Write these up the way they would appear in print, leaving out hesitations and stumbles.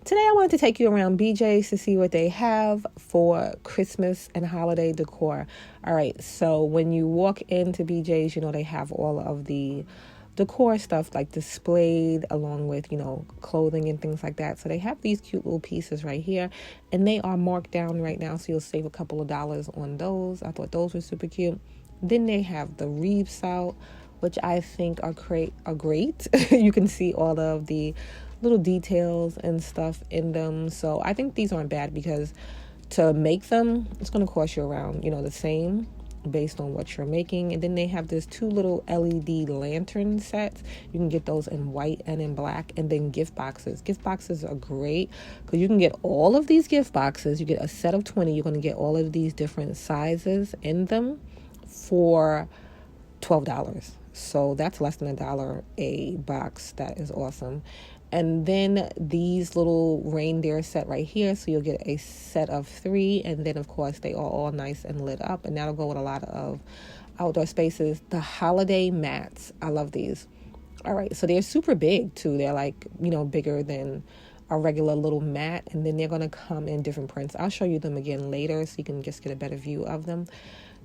Today I wanted to take you around BJ's to see what they have for Christmas and holiday decor. All right, so when you walk into BJ's, they have all of the decor stuff like displayed along with, clothing and things like that. So they have these cute little pieces right here, and they are marked down right now, so you'll save a couple of dollars on those. I thought those were super cute. Then they have the wreaths out, which I think are great. You can see all of the little details and stuff in them. So I think these aren't bad because to make them, it's going to cost you around, the same based on what you're making. And then they have this 2 little LED lantern sets. You can get those in white and in black. And then gift boxes. Gift boxes are great because you can get all of these gift boxes. You get a set of 20. You're going to get all of these different sizes in them for $12. So that's less than $1 a box. That is awesome. And then these little reindeer set right here. So you'll get a set of 3. And then, of course, they are all nice and lit up. And that'll go with a lot of outdoor spaces. The holiday mats. I love these. All right. So they're super big, too. They're like, bigger than a regular little mat. And then they're going to come in different prints. I'll show you them again later so you can just get a better view of them.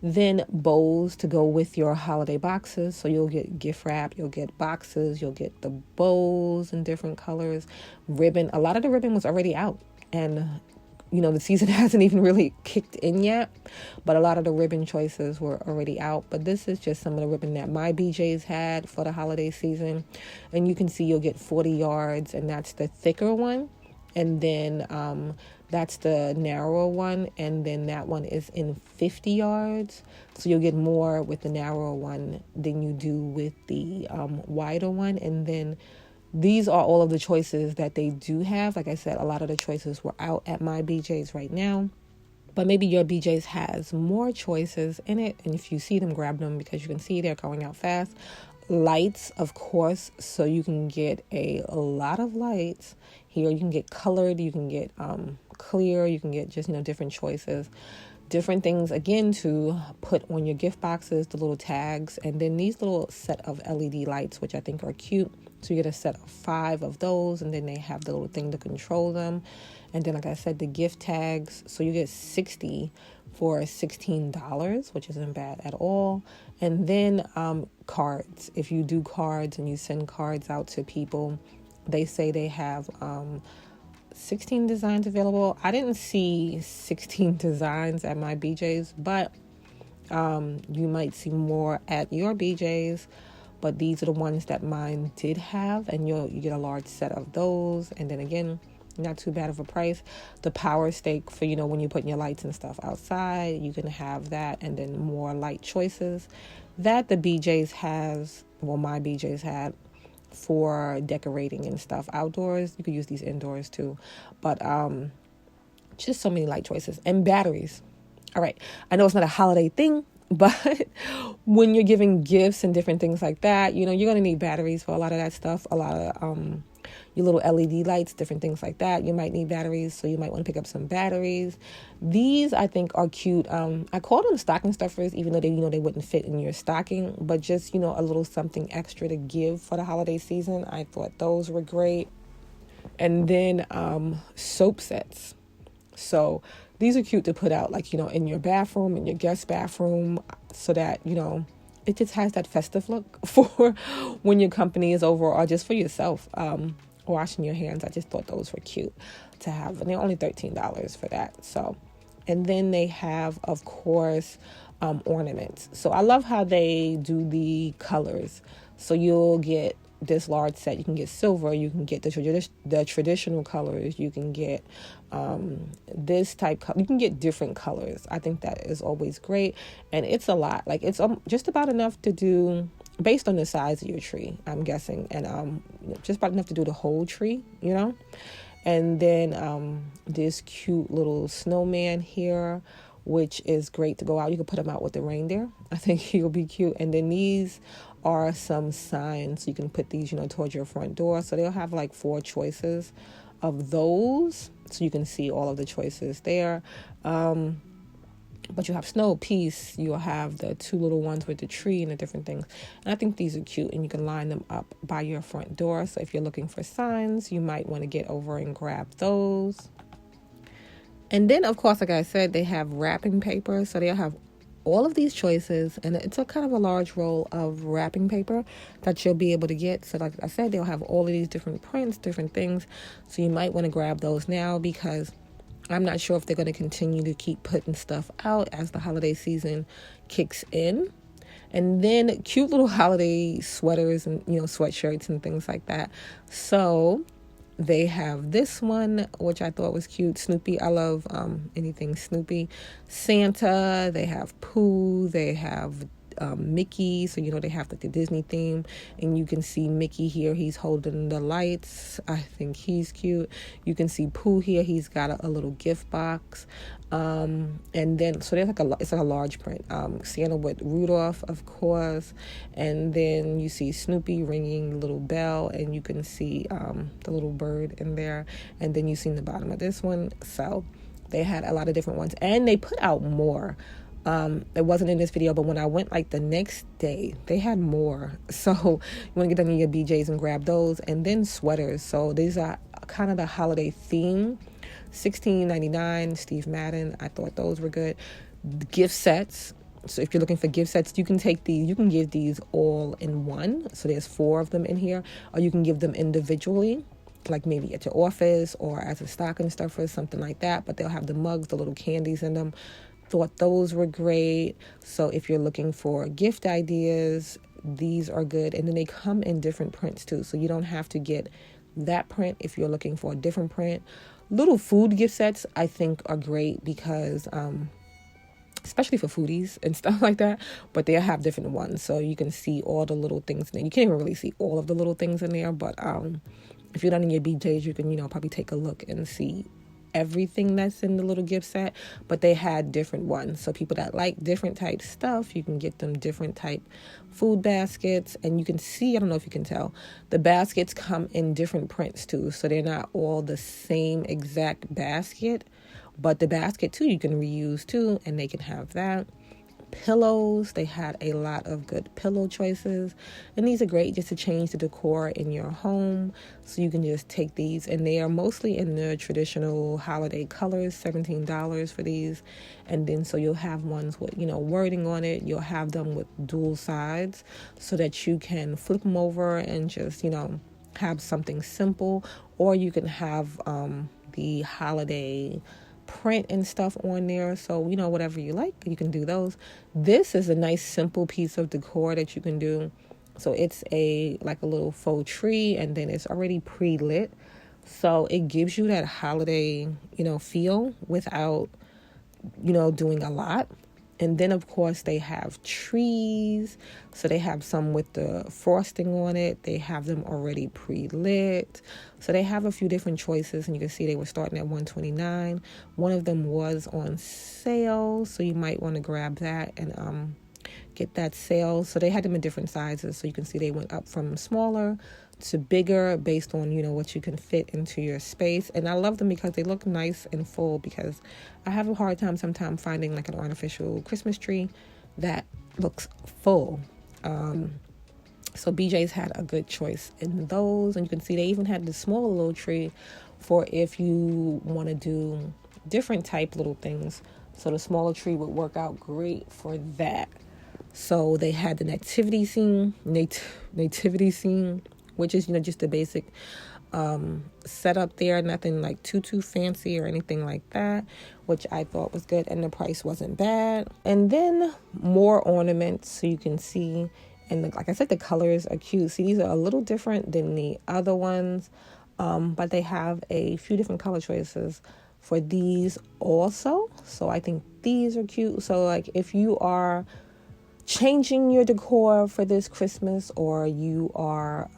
Then bows to go with your holiday boxes. So you'll get gift wrap, you'll get boxes, you'll get the bows in different colors. Ribbon. A lot of the ribbon was already out. And, the season hasn't even really kicked in yet. But a lot of the ribbon choices were already out. But this is just some of the ribbon that my BJ's had for the holiday season. And you can see you'll get 40 yards. And that's the thicker one. And then that's the narrower one, and then that one is in 50 yards. So you'll get more with the narrower one than you do with the wider one. And then these are all of the choices that they do have. Like I said, a lot of the choices were out at my BJ's right now. But maybe your BJ's has more choices in it. And if you see them, grab them because you can see they're going out fast. Lights, of course, so you can get a lot of lights here. You can get colored, you can get clear, you can get just different choices, different things again to put on your gift boxes, the little tags, and then these little set of LED lights, which I think are cute. So you get a set of 5 of those, and then they have the little thing to control them. And then, like I said, the gift tags, so you get 60 for $16, which isn't bad at all. And then cards. If you do cards and you send cards out to people, they say they have 16 designs available. I didn't see 16 designs at my BJ's, but you might see more at your BJ's. But these are the ones that mine did have, and you get a large set of those. And then again, not too bad of a price. The power stake for, when you're putting your lights and stuff outside, you can have that. And then more light choices that the BJ's has, my BJ's had for decorating and stuff outdoors. You could use these indoors too. But just so many light choices and batteries. All right. I know it's not a holiday thing, but when you're giving gifts and different things like that, you're going to need batteries for a lot of that stuff. A lot of your little LED lights, different things like that. You might need batteries, so you might want to pick up some batteries. These, I think, are cute. I call them stocking stuffers, even though they wouldn't fit in your stocking, but just, a little something extra to give for the holiday season. I thought those were great. And then soap sets. So these are cute to put out, like, in your bathroom, in your guest bathroom, so that, it just has that festive look for when your company is over, or just for yourself. Washing your hands. I just thought those were cute to have. And they're only $13 for that. So, and then they have, of course, ornaments. So I love how they do the colors. So you'll get this large set. You can get silver. You can get the traditional colors. You can get this type. You can get different colors. I think that is always great. And it's a lot. Like, it's just about enough to do, based on the size of your tree, I'm guessing. And just about enough to do the whole tree, And then this cute little snowman here, which is great to go out. You can put him out with the reindeer. I think he'll be cute. And then these are some signs. You can put these, towards your front door. So they'll have like 4 choices of those. So you can see all of the choices there. But you have snow, peace, you'll have the two little ones with the tree and the different things. And I think these are cute, and you can line them up by your front door. So if you're looking for signs, you might want to get over and grab those. And then, of course, like I said, they have wrapping paper. So they'll have all of these choices, and it's a kind of a large roll of wrapping paper that you'll be able to get. So like I said, they'll have all of these different prints, different things. So you might want to grab those now, because I'm not sure if they're going to continue to keep putting stuff out as the holiday season kicks in. And then cute little holiday sweaters and, sweatshirts and things like that. So they have this one, which I thought was cute. Snoopy. I love anything Snoopy. Santa. They have Pooh. They have Mickey. So, they have like the Disney theme. And you can see Mickey here. He's holding the lights. I think he's cute. You can see Pooh here. He's got a little gift box. And then, so there's it's like a large print. Santa with Rudolph, of course. And then you see Snoopy ringing the little bell, and you can see the little bird in there. And then you see the bottom of this one. So they had a lot of different ones, and they put out more. It wasn't in this video, but when I went like the next day, they had more. So you want to get down to your BJ's and grab those. And then sweaters. So these are kind of the holiday theme. $16.99, Steve Madden. I thought those were good. Gift sets. So if you're looking for gift sets, you can take these, you can give these all in one. So there's 4 of them in here, or you can give them individually, like maybe at your office or as a stocking stuffer, something like that. But they'll have the mugs, the little candies in them. Thought those were great. So if you're looking for gift ideas, these are good. And then they come in different prints too. So you don't have to get that print if you're looking for a different print. Little food gift sets, I think, are great because, especially for foodies and stuff like that, but they'll have different ones. So you can see all the little things in there. You can't even really see all of the little things in there, but if you're not in your BJ's, you can, probably take a look and see everything that's in the little gift set. But they had different ones, so people that like different type stuff, you can get them different type food baskets. And you can see, I don't know if you can tell, the baskets come in different prints too, so they're not all the same exact basket, but the basket too you can reuse too, and they can have that. Pillows, they had a lot of good pillow choices, and these are great just to change the decor in your home. So you can just take these, and they are mostly in the traditional holiday colors. $17 for these. And then so you'll have ones with wording on it. You'll have them with dual sides so that you can flip them over and just have something simple, or you can have the holiday print and stuff on there. So whatever you like, you can do those. This is a nice simple piece of decor that you can do. So it's like a little faux tree, and then it's already pre-lit, so it gives you that holiday feel without doing a lot. And then, of course, they have trees. So they have some with the frosting on it. They have them already pre-lit. So they have a few different choices. And you can see they were starting at $129. One of them was on sale, so you might want to grab that and get that sale. So they had them in different sizes. So you can see they went up from smaller to bigger based on what you can fit into your space. And I love them because they look nice and full, because I have a hard time sometimes finding like an artificial Christmas tree that looks full. So BJ's had a good choice in those. And you can see they even had the small little tree for if you want to do different type little things. So the smaller tree would work out great for that. So they had the nativity scene, which is, just the basic setup there. Nothing like too fancy or anything like that, which I thought was good. And the price wasn't bad. And then more ornaments, so you can see. And like I said, the colors are cute. See, these are a little different than the other ones. But they have a few different color choices for these also. So I think these are cute. So like if you are changing your decor for this Christmas, or you are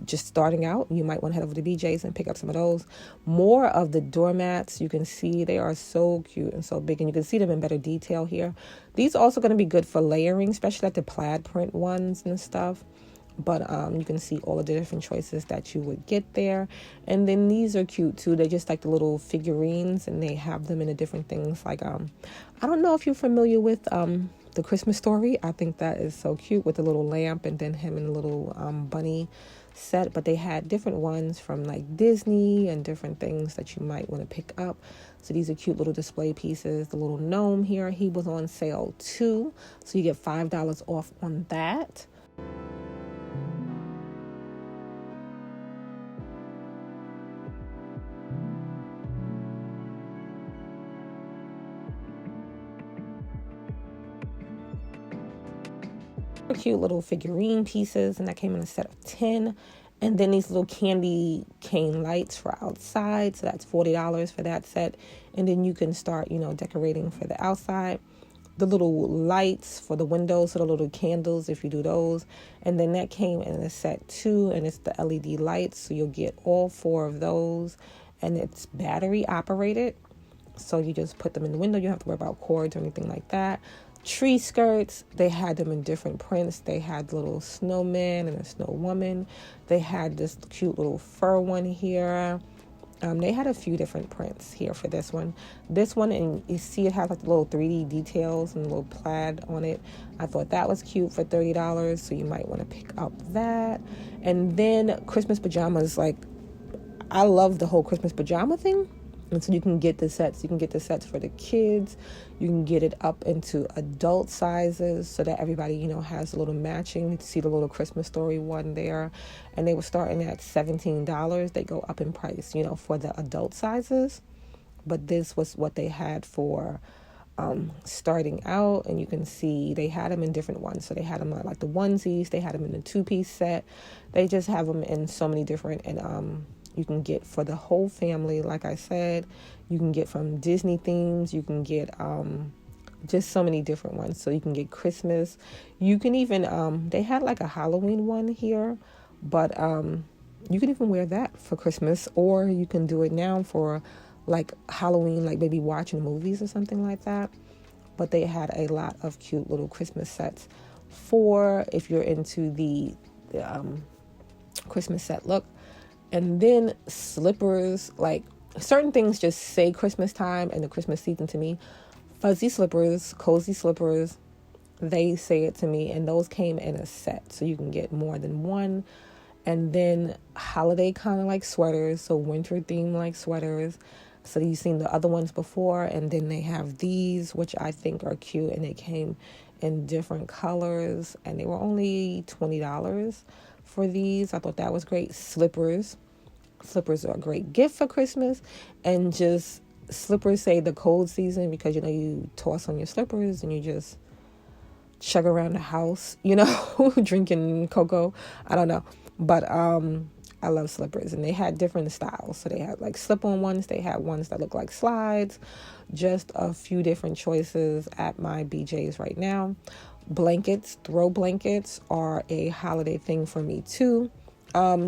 just starting out, you might want to head over to BJ's and pick up some of those. More of the doormats, you can see they are so cute and so big, and you can see them in better detail here. These are also going to be good for layering, especially like the plaid print ones and stuff. But you can see all of the different choices that you would get there. And then these are cute too. They're just like the little figurines, and they have them in the different things. Like I don't know if you're familiar with the Christmas Story. I think that is so cute with the little lamp and then him and the little bunny set. But they had different ones from like Disney and different things that you might want to pick up. So these are cute little display pieces. The little gnome here, he was on sale too, so you get $5 off on that. Cute little figurine pieces, and that came in a set of 10. And then these little candy cane lights for outside, so that's $40 for that set. And then you can start, decorating for the outside. The little lights for the windows, so the little candles if you do those. And then that came in a set too, and it's the LED lights, so you'll get all 4 of those, and it's battery operated, so you just put them in the window. You don't have to worry about cords or anything like that. Tree skirts, they had them in different prints. They had little snowman and a snow woman. They had this cute little fur one here. They had a few different prints here for this one. This one, and you see it has like the little 3D details and a little plaid on it. I thought that was cute for $30, so you might want to pick up that. And then Christmas pajamas, like I love the whole Christmas pajama thing. And so you can get the sets. You can get the sets for the kids. You can get it up into adult sizes so that everybody, has a little matching. You see the little Christmas Story one there. And they were starting at $17. They go up in price, for the adult sizes. But this was what they had for starting out. And you can see they had them in different ones. So they had them like the onesies. They had them in the 2-piece set. They just have them in so many different, and you can get for the whole family. Like I said, you can get from Disney themes. You can get just so many different ones. So you can get Christmas. You can even, they had like a Halloween one here, but you can even wear that for Christmas, or you can do it now for like Halloween, like maybe watching movies or something like that. But they had a lot of cute little Christmas sets for if you're into the Christmas set look. And then slippers, like certain things just say Christmas time and the Christmas season to me. Fuzzy slippers, cozy slippers, they say it to me. And those came in a set, so you can get more than one. And then holiday kind of like sweaters, so winter theme like sweaters. So you've seen the other ones before. And then they have these, which I think are cute. And they came in different colors. And they were only $20 for these. I thought that was great. Slippers are a great gift for Christmas. And just slippers say the cold season, because you toss on your slippers and you just chug around the house, drinking cocoa. I don't know, but I love slippers. And they had different styles. So they had like slip-on ones. They had ones that look like slides. Just a few different choices at my BJ's right now. Blankets, throw blankets are a holiday thing for me too.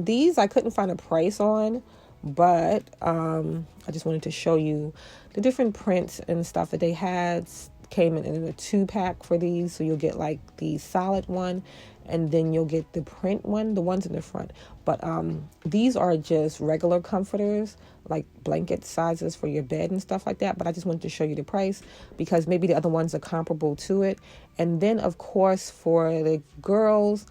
These I couldn't find a price on, but I just wanted to show you the different prints and stuff that they had. Came in a 2-pack for these, so you'll get like the solid one, and then you'll get the print one, the ones in the front. But these are just regular comforters, like blanket sizes for your bed and stuff like that. But I just wanted to show you the price, because maybe the other ones are comparable to it. And then, of course, for the girls,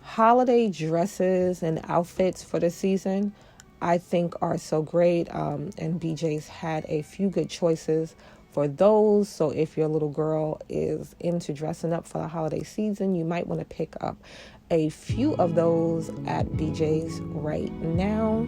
holiday dresses and outfits for the season, I think are so great. And BJ's had a few good choices for those. So if your little girl is into dressing up for the holiday season, you might want to pick up a few of those at BJ's right now.